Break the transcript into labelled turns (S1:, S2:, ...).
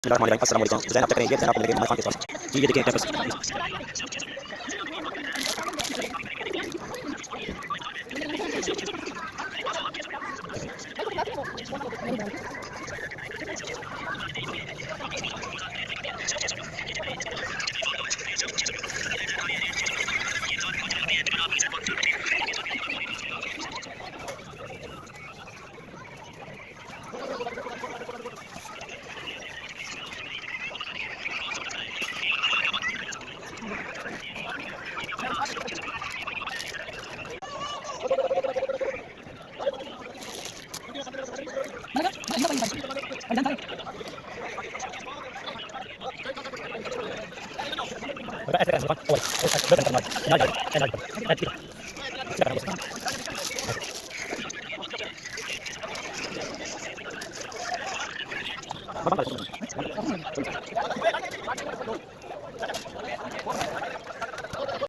S1: Bismillahirrahmanirrahim. Assalamualaikum. Zainab check करेंगे ज़ैनब को मेरे मोबाइल फ़ोन के पास जी ये देखिए कैंपस ऐसे ऐसे ओए दो घंटे बाद ना जाओ ना जाओ ठीक है